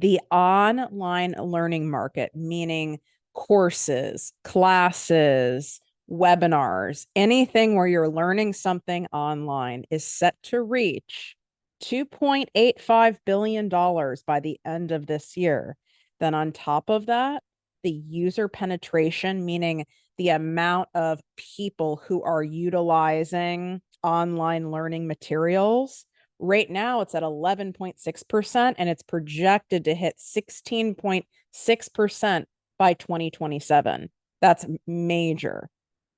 the online learning market, meaning courses, classes, webinars, anything where you're learning something online, is set to reach $2.85 billion by the end of this year. Then on top of that, the user penetration, meaning the amount of people who are utilizing online learning materials, right now it's at 11.6%, and it's projected to hit 16.6% by 2027. That's major.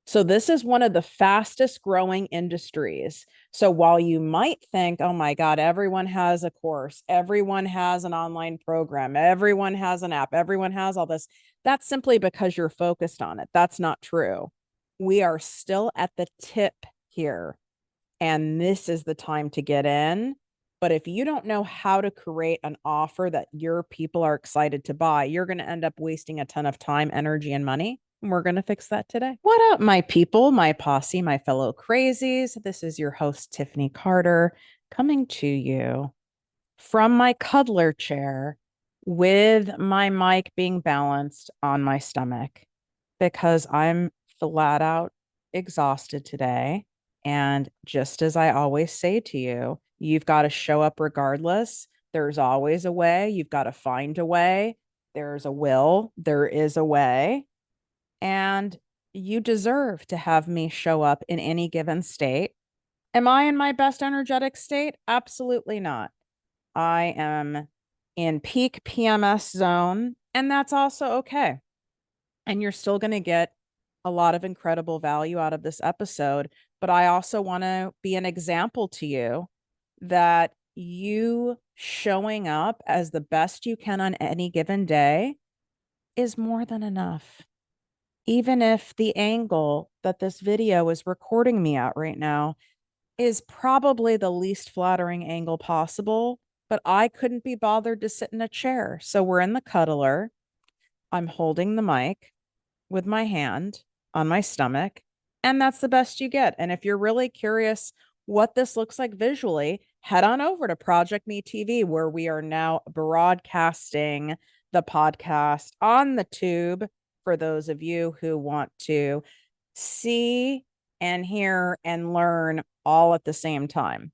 So this is one of the fastest growing industries. So while you might think, oh my God, everyone has a course, everyone has an online program, everyone has an app, everyone has all this, that's simply because you're focused on it. That's not true. We are still at the tip here, and this is the time to get in. But if you don't know how to create an offer that your people are excited to buy, you're going to end up wasting a ton of time, energy, and money. And we're going to fix that today. What up, my people, my posse, my fellow crazies? This is your host, Tiffany Carter, coming to you from my cuddler chair with my mic being balanced on my stomach because I'm flat out exhausted today. And just as I always say to you, you've got to show up regardless. There's always a way. You've got to find a way. There's a will. There is a way. And you deserve to have me show up in any given state. Am I in my best energetic state? Absolutely not. I am in peak PMS zone, and that's also okay. And you're still going to get a lot of incredible value out of this episode. But I also want to be an example to you that you showing up as the best you can on any given day is more than enough. Even if the angle that this video is recording me at right now is probably the least flattering angle possible, but I couldn't be bothered to sit in a chair. So we're in the cuddler. I'm holding the mic with my hand on my stomach, and that's the best you get. And if you're really curious what this looks like visually, head on over to Project Me TV, where we are now broadcasting the podcast on the tube for those of you who want to see and hear and learn all at the same time.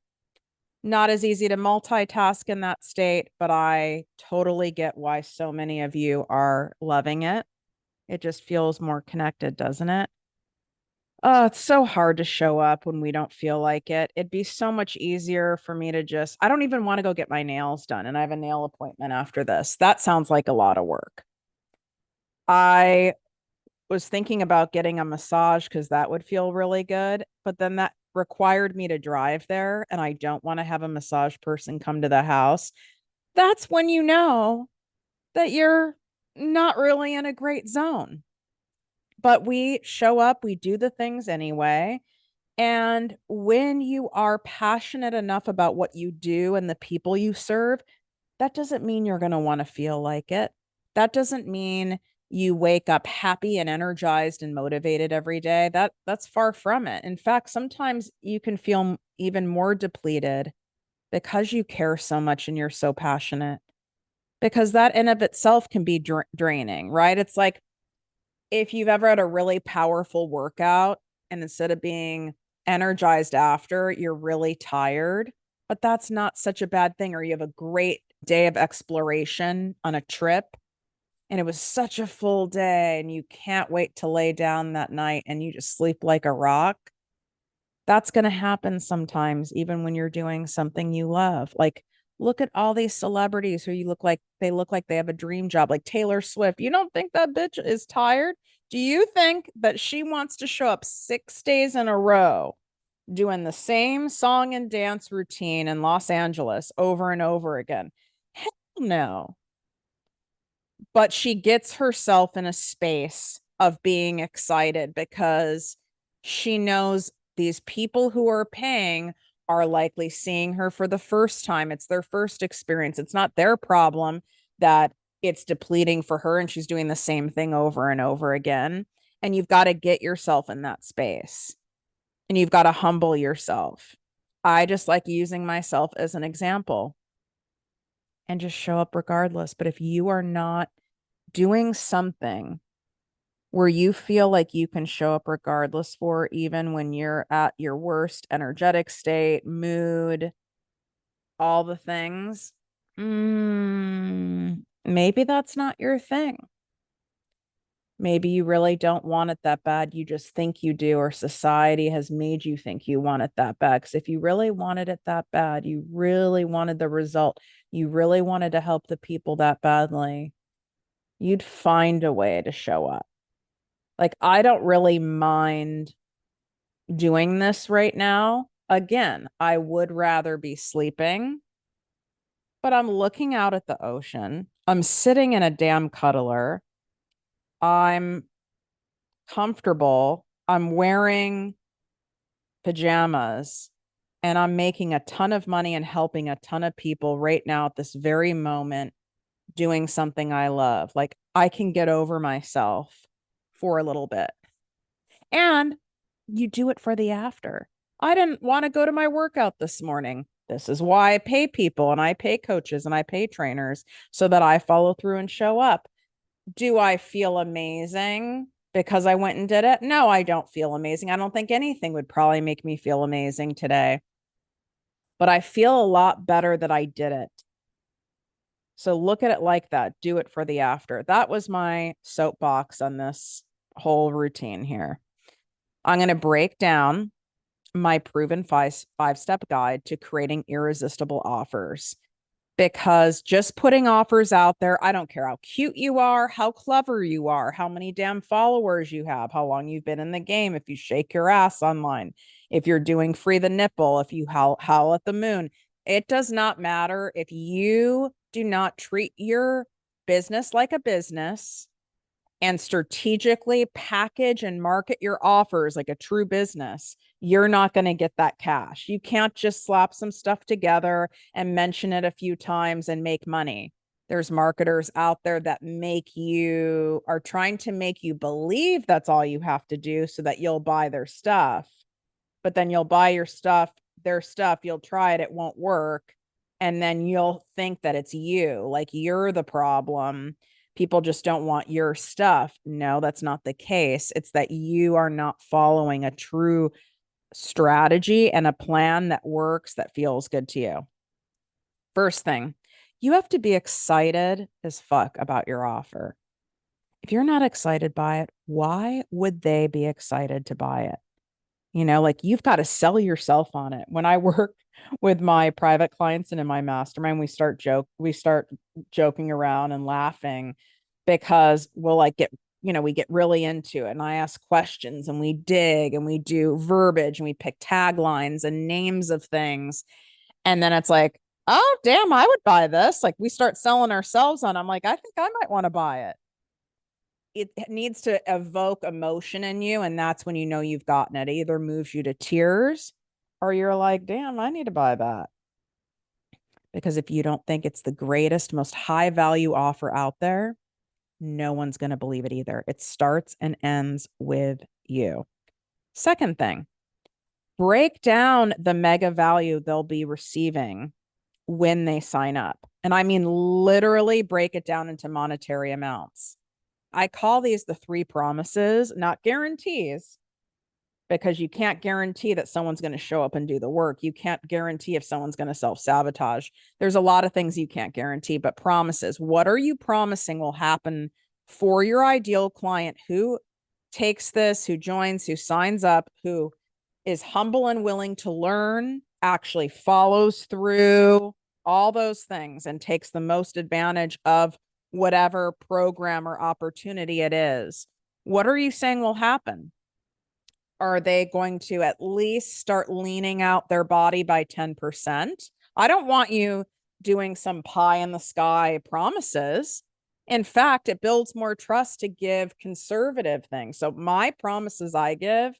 Not as easy to multitask in that state, but I totally get why so many of you are loving it. It just feels more connected, doesn't it? Oh, it's so hard to show up when we don't feel like it. It'd be so much easier for me to I don't even want to go get my nails done. And I have a nail appointment after this. That sounds like a lot of work. I was thinking about getting a massage because that would feel really good. But then that required me to drive there. And I don't want to have a massage person come to the house. That's when you know that you're not really in a great zone. But we show up, we do the things anyway. And when you are passionate enough about what you do and the people you serve, that doesn't mean you're going to want to feel like it. That doesn't mean you wake up happy and energized and motivated every day. That's far from it. In fact, sometimes you can feel even more depleted because you care so much and you're so passionate. Because that in of itself can be draining, right? It's like if you've ever had a really powerful workout and instead of being energized after, you're really tired, but that's not such a bad thing. Or you have a great day of exploration on a trip and it was such a full day and you can't wait to lay down that night and you just sleep like a rock. That's going to happen sometimes, even when you're doing something you love. Like, look at all these celebrities who look like they have a dream job, like Taylor Swift. You don't think that bitch is tired? Do you think that she wants to show up 6 days in a row doing the same song and dance routine in Los Angeles over and over again? Hell no. But she gets herself in a space of being excited because she knows these people who are paying are likely seeing her for the first time. It's their first experience. It's not their problem that it's depleting for her and she's doing the same thing over and over again. And you've got to get yourself in that space and you've got to humble yourself. I just like using myself as an example. and just show up regardless. But if you are not doing something where you feel like you can show up regardless for, even when you're at your worst energetic state, mood, all the things, maybe that's not your thing. Maybe you really don't want it that bad. You just think you do, or society has made you think you want it that bad. Because if you really wanted it that bad, you really wanted the result, you really wanted to help the people that badly, you'd find a way to show up. Like, I don't really mind doing this right now. Again, I would rather be sleeping, but I'm looking out at the ocean. I'm sitting in a damn cuddler. I'm comfortable. I'm wearing pajamas and I'm making a ton of money and helping a ton of people right now at this very moment doing something I love. Like, I can get over myself for a little bit. And you do it for the after. I didn't want to go to my workout this morning. This is why I pay people and I pay coaches and I pay trainers so that I follow through and show up. Do I feel amazing because I went and did it? No, I don't feel amazing. I don't think anything would probably make me feel amazing today, but I feel a lot better that I did it. So look at it like that. Do it for the after. That was my soapbox on this whole routine here. I'm going to break down my proven five-step guide to creating irresistible offers, because just putting offers out there, I don't care how cute you are, how clever you are, how many damn followers you have, how long you've been in the game, if you shake your ass online, if you're doing free the nipple, if you howl at the moon, it does not matter if you do not treat your business like a business and strategically package and market your offers like a true business. You're not going to get that cash. You can't just slap some stuff together and mention it a few times and make money. There's marketers out there that are trying to make you believe that's all you have to do so that you'll buy their stuff. But then you'll buy their stuff, you'll try it, it won't work. And then you'll think that it's you, like you're the problem. People just don't want your stuff. No, that's not the case. It's that you are not following a true strategy and a plan that works, that feels good to you. First thing, you have to be excited as fuck about your offer. If you're not excited by it, why would they be excited to buy it? Like, you've got to sell yourself on it. When I work with my private clients and in my mastermind, we start joking around and laughing because we'll we get really into it and I ask questions and we dig and we do verbiage and we pick taglines and names of things. And then it's like, oh, damn, I would buy this. Like, we start selling ourselves on. I'm like, I think I might want to buy it. It needs to evoke emotion in you. And that's when you know you've gotten it. It either moves you to tears or you're like, damn, I need to buy that. Because if you don't think it's the greatest, most high value offer out there, no one's going to believe it either. It starts and ends with you. Second thing, break down the mega value they'll be receiving when they sign up. And I mean, literally break it down into monetary amounts. I call these the 3 promises, not guarantees, because you can't guarantee that someone's going to show up and do the work. You can't guarantee if someone's going to self-sabotage. There's a lot of things you can't guarantee, but promises. What are you promising will happen for your ideal client who takes this, who joins, who signs up, who is humble and willing to learn, actually follows through, all those things, and takes the most advantage of whatever program or opportunity it is? What are you saying will happen? Are they going to at least start leaning out their body by 10%? I don't want you doing some pie in the sky promises. In fact, it builds more trust to give conservative things. So my promises I give,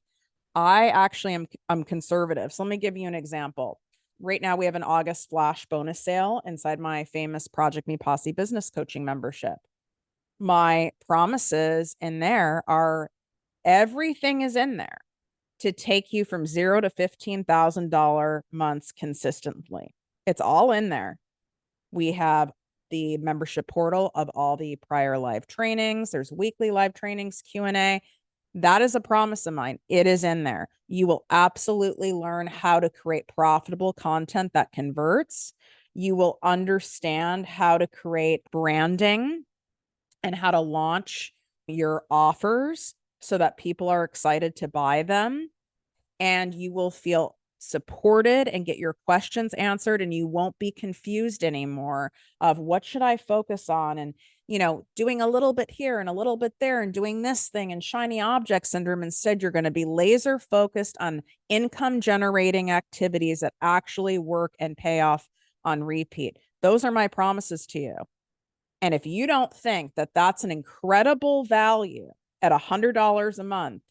I'm conservative. So let me give you an example. Right now, we have an August flash bonus sale inside my famous Project Me Posse business coaching membership. My promises in there are, everything is in there to take you from $0 to $15,000 months consistently. It's all in there. We have the membership portal of all the prior live trainings. There's weekly live trainings, Q&A. That is a promise of mine. It is in there. You will absolutely learn how to create profitable content that converts. You will understand how to create branding and how to launch your offers so that people are excited to buy them. And you will feel supported and get your questions answered, and you won't be confused anymore of what should I focus on, and doing a little bit here and a little bit there and doing this thing and shiny object syndrome. Instead, you're going to be laser focused on income generating activities that actually work and pay off on repeat. Those are my promises to you. And if you don't think that that's an incredible value at $100 a month,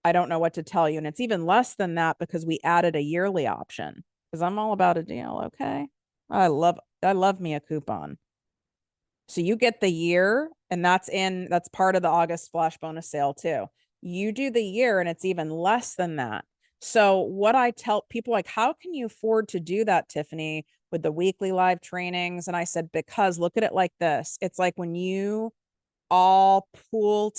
I don't know what to tell you. And it's even less than that because we added a yearly option, because I'm all about a deal. Okay. I love me a coupon. So you get the year, and that's part of the August flash bonus sale too. You do the year and it's even less than that. So what I tell people, like, how can you afford to do that, Tiffany, with the weekly live trainings? And I said, because look at it like this. It's like when you all pool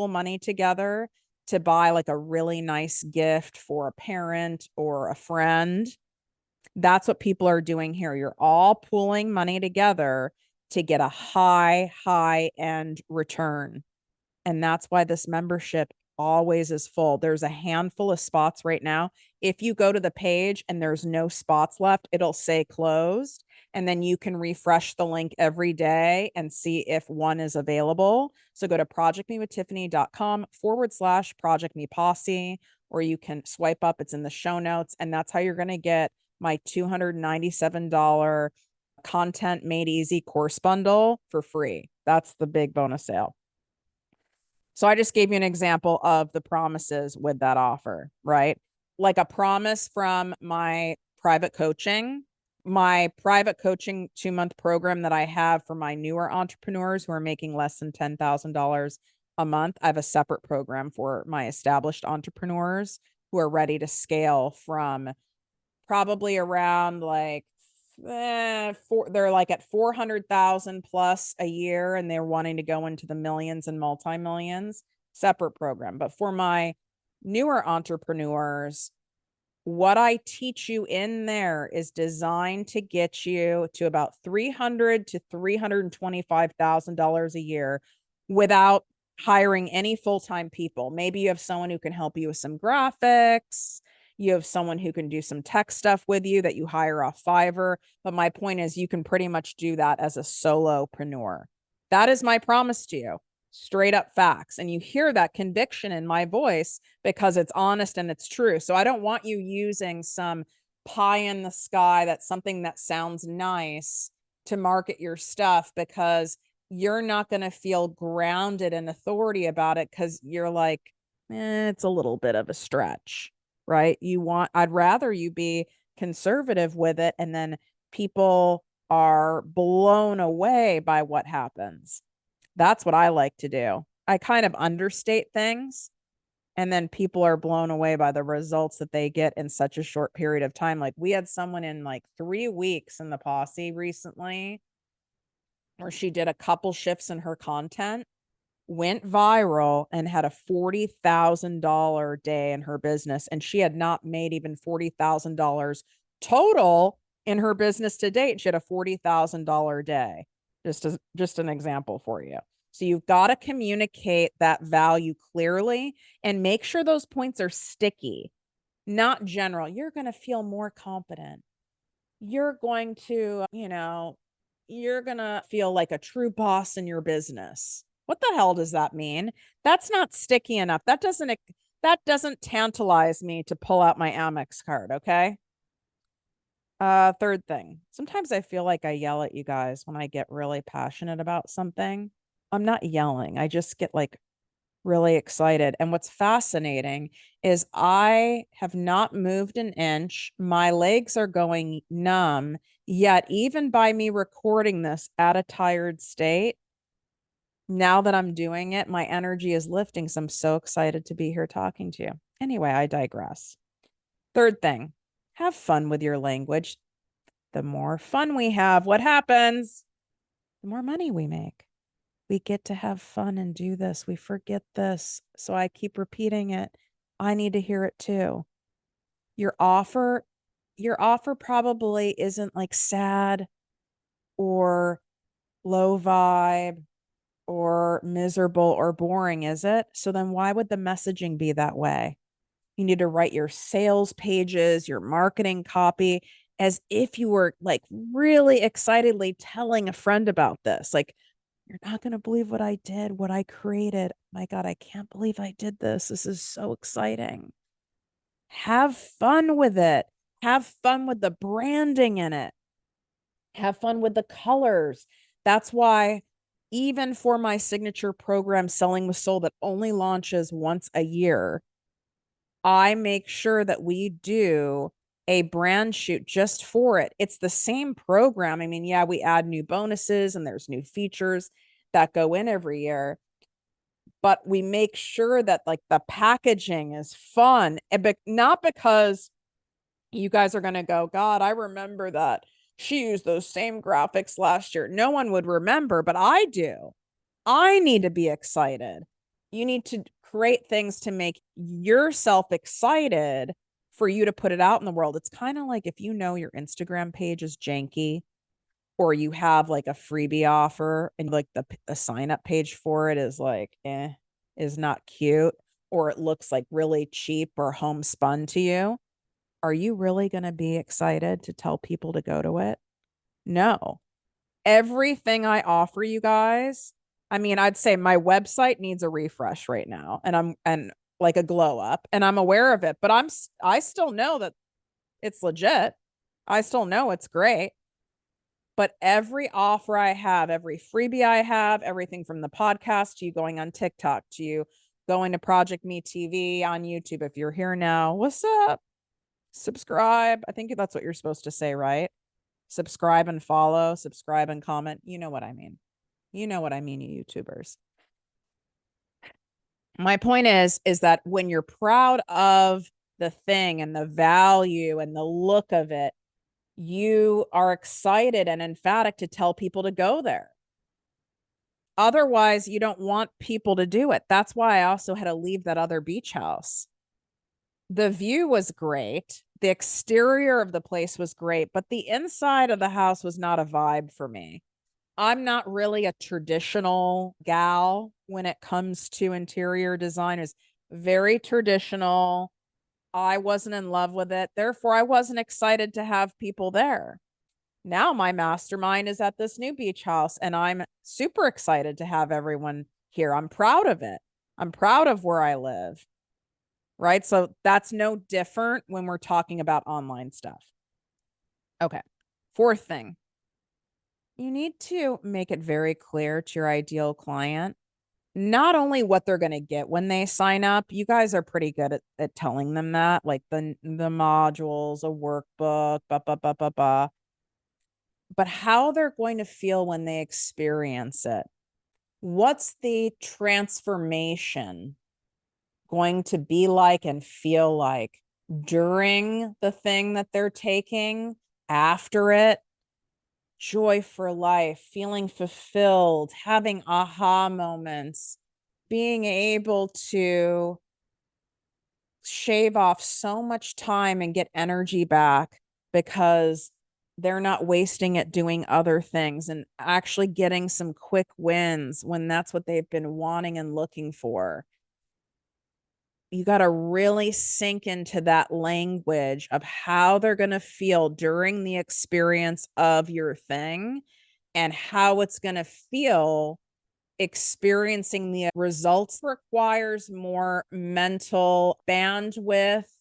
money together to buy like a really nice gift for a parent or a friend. That's what people are doing here. You're all pooling money together to get a high end return. And that's why this membership always is full. There's a handful of spots right now. If you go to the page and there's no spots left, it'll say closed. And then you can refresh the link every day and see if one is available. So go to projectmewithtiffany.com/projectmeposse, or you can swipe up. It's in the show notes. And that's how you're going to get my $297 content made easy course bundle for free. That's the big bonus sale. So I just gave you an example of the promises with that offer, right? Like a promise from my private coaching 2-month program that I have for my newer entrepreneurs who are making less than $10,000 a month. I have a separate program for my established entrepreneurs who are ready to scale from probably around like they're like at 400,000 plus a year, and they're wanting to go into the millions and multi-millions. Separate program. But for my newer entrepreneurs, what I teach you in there is designed to get you to about $300,000 to $325,000 a year without hiring any full-time people. Maybe you have someone who can help you with some graphics. You have someone who can do some tech stuff with you that you hire off Fiverr. But my point is, you can pretty much do that as a solopreneur. That is my promise to you. Straight up facts. And you hear that conviction in my voice because it's honest and it's true. So I don't want you using some pie in the sky, that's something that sounds nice, to market your stuff, because you're not going to feel grounded in authority about it, because you're like, it's a little bit of a stretch, right? I'd rather you be conservative with it, and then people are blown away by what happens. That's what I like to do. I kind of understate things, and then people are blown away by the results that they get in such a short period of time. Like, we had someone in like 3 weeks in the posse recently where she did a couple shifts in her content, went viral, and had a $40,000 day in her business. And she had not made even $40,000 total in her business to date. She had a $40,000 day. Just an example for you. So you've got to communicate that value clearly and make sure those points are sticky, not general. You're going to feel more competent. You're going to, you're going to feel like a true boss in your business. What the hell does that mean? That's not sticky enough. That doesn't tantalize me to pull out my Amex card. Okay. Third thing, sometimes I feel like I yell at you guys when I get really passionate about something. I'm not yelling. I just get like really excited. And what's fascinating is I have not moved an inch. My legs are going numb, yet even by me recording this at a tired state, now that I'm doing it, my energy is lifting. So I'm so excited to be here talking to you. Anyway, I digress. Third thing, have fun with your language. The more fun we have, what happens? the more money we make. We get to have fun and do this. We forget this. So I keep repeating it. I need to hear it too. Your offer, your offer probably isn't like sad or low vibe or miserable or boring, is it? So then why would the messaging be that way? You need to write your sales pages, your marketing copy as if you were like really excitedly telling a friend about this. Like, you're not going to believe what I did, what I created. My God, I can't believe I did this. This is so exciting. Have fun with it. Have fun with the branding in it. Have fun with the colors. That's why, even for my signature program, Selling with Soul, that only launches once a year, I make sure that we do a brand shoot just for it. It's the same program. I mean, yeah, we add new bonuses and there's new features that go in every year, but we make sure that like the packaging is fun, but not because you guys are going to go, God, I remember that she used those same graphics last year. No one would remember, but I do. I need to be excited. You need to create things to make yourself excited for you to put it out in the world. It's kind of like if you know your Instagram page is janky or you have like a freebie offer and like the sign up page for it is like, is not cute, or it looks like really cheap or homespun to you. Are you really going to be excited to tell people to go to it? No. Everything I offer you guys, I mean, I'd say my website needs a refresh right now and like a glow up, and I'm aware of it, but I still know that it's legit. I still know it's great. But every offer I have, every freebie I have, everything from the podcast to you going on TikTok to you going to Project Me TV on YouTube, if you're here now, what's up? Subscribe. I think that's what you're supposed to say, right? Subscribe and follow, subscribe and comment. You know what I mean. You know what I mean, you YouTubers. My point is that when you're proud of the thing and the value and the look of it, you are excited and emphatic to tell people to go there. Otherwise, you don't want people to do it. That's why I also had to leave that other beach house. The view was great. The exterior of the place was great, but the inside of the house was not a vibe for me. I'm not really a traditional gal when it comes to interior design. It's very traditional. I wasn't in love with it. Therefore, I wasn't excited to have people there. Now my mastermind is at this new beach house and I'm super excited to have everyone here. I'm proud of it. I'm proud of where I live. Right? So that's no different when we're talking about online stuff. Okay. Fourth thing, you need to make it very clear to your ideal client not only what they're going to get when they sign up. You guys are pretty good at telling them that, like the modules, a workbook, but how they're going to feel when they experience it. What's the transformation going to be like and feel like during the thing that they're taking, after it? Joy for life, feeling fulfilled, having aha moments, being able to shave off so much time and get energy back because they're not wasting it doing other things and actually getting some quick wins when that's what they've been wanting and looking for. You got to really sink into that language of how they're going to feel during the experience of your thing and how it's going to feel experiencing the results. Requires more mental bandwidth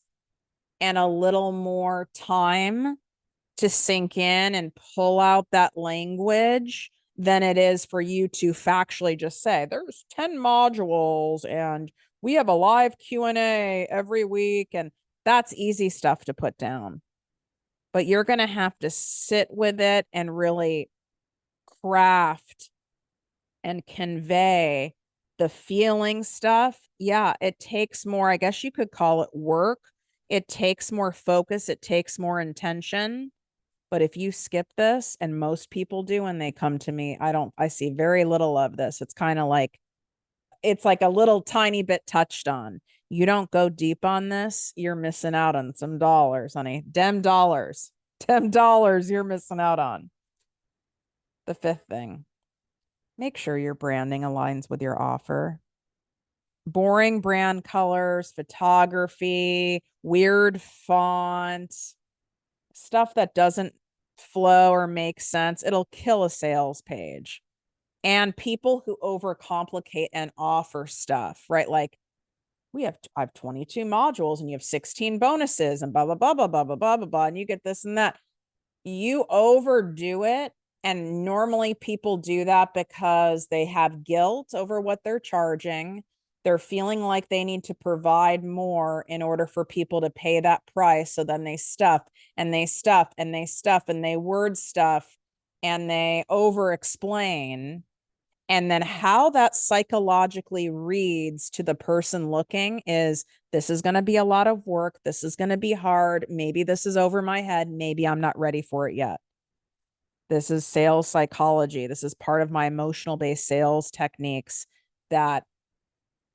and a little more time to sink in and pull out that language than it is for you to factually just say there's 10 modules and we have a live Q&A every week, and that's easy stuff to put down. But you're going to have to sit with it and really craft and convey the feeling stuff. Yeah, it takes more, I guess you could call it work. It takes more focus. It takes more intention. But if you skip this, and most people do when they come to me, I see very little of this. It's kind of like, it's like a little tiny bit touched on. You don't go deep on this, you're missing out on some dollars, honey. Dem dollars. Dem dollars you're missing out on. The fifth thing, make sure your branding aligns with your offer. Boring brand colors, photography, weird font, stuff that doesn't flow or make sense, it'll kill a sales page. And people who overcomplicate and offer stuff, right? Like I have 22 modules and you have 16 bonuses and blah, blah, blah, blah, blah, blah, blah, blah, blah, and you get this and that. You overdo it. And normally people do that because they have guilt over what they're charging. They're feeling like they need to provide more in order for people to pay that price. So then they stuff and they stuff and they stuff and they word stuff and they over explain. And then how that psychologically reads to the person looking is, this is going to be a lot of work. This is going to be hard. Maybe this is over my head. Maybe I'm not ready for it yet. This is sales psychology. This is part of my emotional based sales techniques that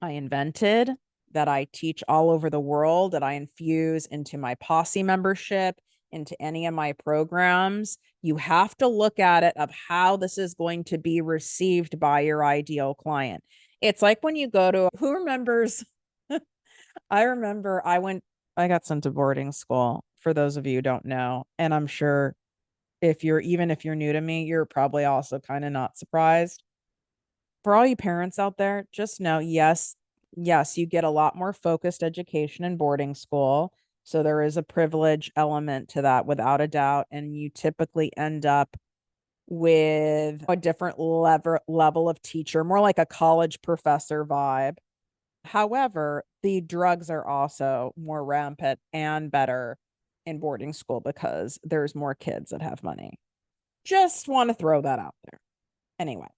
I invented, that I teach all over the world, that I infuse into my posse membership, into any of my programs. You have to look at it of how this is going to be received by your ideal client. It's like when you go to, who remembers? I remember I got sent to boarding school, for those of you who don't know. And I'm sure if you're new to me, you're probably also kind of not surprised. For all you parents out there, just know, yes, you get a lot more focused education in boarding school. So there is a privilege element to that without a doubt. And you typically end up with a different level of teacher, more like a college professor vibe. However, the drugs are also more rampant and better in boarding school because there's more kids that have money. Just want to throw that out there. Anyway,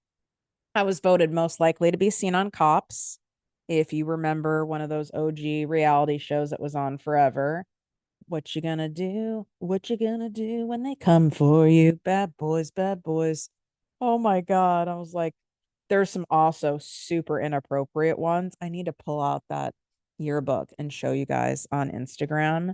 I was voted most likely to be seen on Cops. If you remember one of those OG reality shows that was on forever. What you gonna do? What you gonna do when they come for you? Bad boys, bad boys. Oh my God. I was like, there's some also super inappropriate ones. I need to pull out that yearbook and show you guys on Instagram.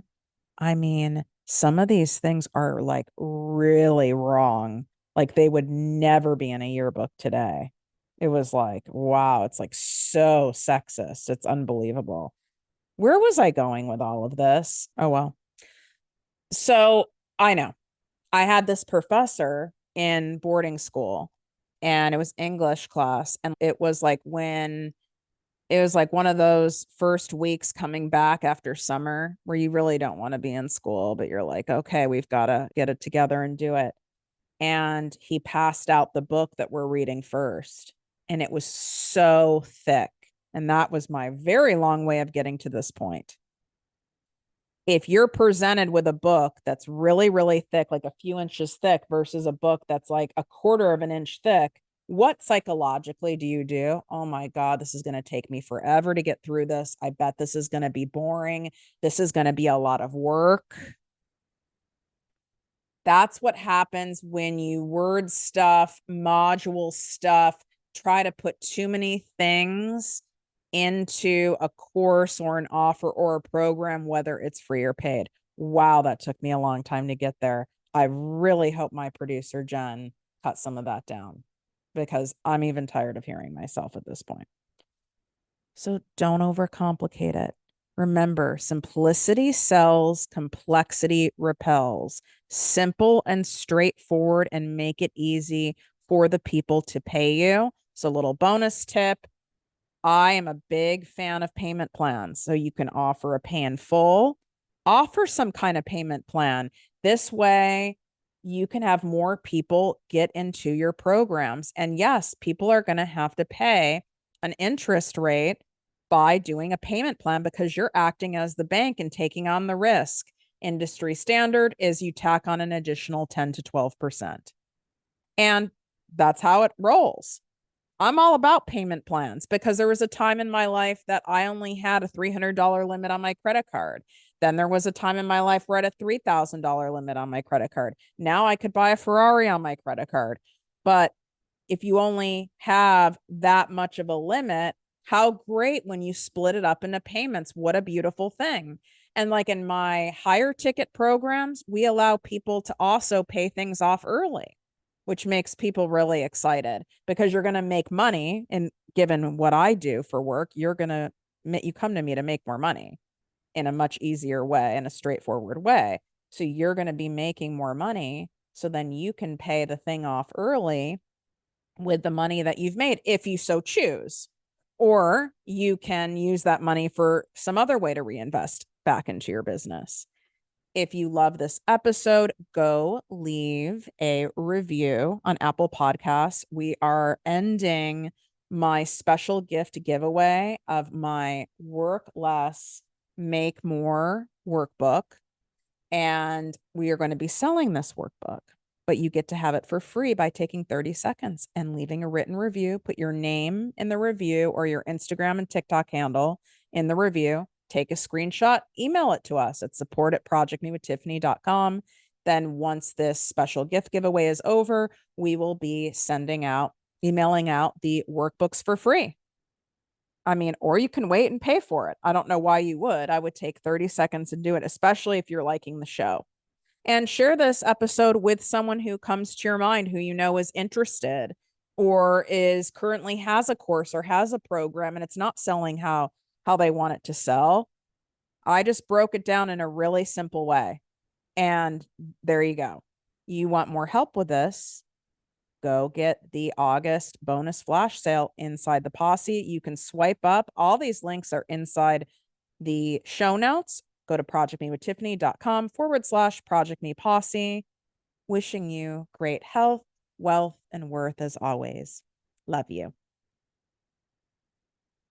I mean, some of these things are like really wrong. Like they would never be in a yearbook today. It was like, wow, it's like so sexist. It's unbelievable. Where was I going with all of this? Oh, well. So I know I had this professor in boarding school and it was English class. And it was like one of those first weeks coming back after summer where you really don't want to be in school, but you're like, okay, we've got to get it together and do it. And he passed out the book that we're reading first. And it was so thick. And that was my very long way of getting to this point. If you're presented with a book that's really, really thick, like a few inches thick, versus a book that's like a quarter of an inch thick, what psychologically do you do? Oh my God, this is going to take me forever to get through this. I bet this is going to be boring. This is going to be a lot of work. That's what happens when you word stuff, module stuff, try to put too many things into a course or an offer or a program, whether it's free or paid. Wow, that took me a long time to get there. I really hope my producer, Jen, cut some of that down because I'm even tired of hearing myself at this point. So don't overcomplicate it. Remember, simplicity sells, complexity repels. Simple and straightforward and make it easy for the people to pay you. So, little bonus tip, I am a big fan of payment plans. So you can offer a pay in full, offer some kind of payment plan. This way, you can have more people get into your programs. And yes, people are going to have to pay an interest rate by doing a payment plan because you're acting as the bank and taking on the risk. Industry standard is you tack on an additional 10 to 12%. And that's how it rolls. I'm all about payment plans because there was a time in my life that I only had a $300 limit on my credit card. Then there was a time in my life where I had a $3,000 limit on my credit card. Now I could buy a Ferrari on my credit card. But if you only have that much of a limit, how great when you split it up into payments. What a beautiful thing. And like in my higher ticket programs, we allow people to also pay things off early, which makes people really excited because you're going to make money. And given what I do for work, you come to me to make more money in a much easier way, in a straightforward way. So you're going to be making more money. So then you can pay the thing off early with the money that you've made, if you so choose. Or you can use that money for some other way to reinvest back into your business. If you love this episode, go leave a review on Apple Podcasts. We are ending my special gift giveaway of my Work Less, Make More workbook. And we are going to be selling this workbook, but you get to have it for free by taking 30 seconds and leaving a written review. Put your name in the review or your Instagram and TikTok handle in the review. Take a screenshot, email it to us at support@projectmewithtiffany.com. Then once this special gift giveaway is over, we will be emailing out the workbooks for free. I mean, or you can wait and pay for it. I don't know why you would. I would take 30 seconds and do it, especially if you're liking the show. And share this episode with someone who comes to your mind who you know is interested or is currently has a course or has a program and it's not selling how they want it to sell. I just broke it down in a really simple way. And there you go. You want more help with this? Go get the August bonus flash sale inside the Posse. You can swipe up. All these links are inside the show notes. Go to projectmewithtiffany.com/Project Me Posse. Wishing you great health, wealth, and worth as always. Love you.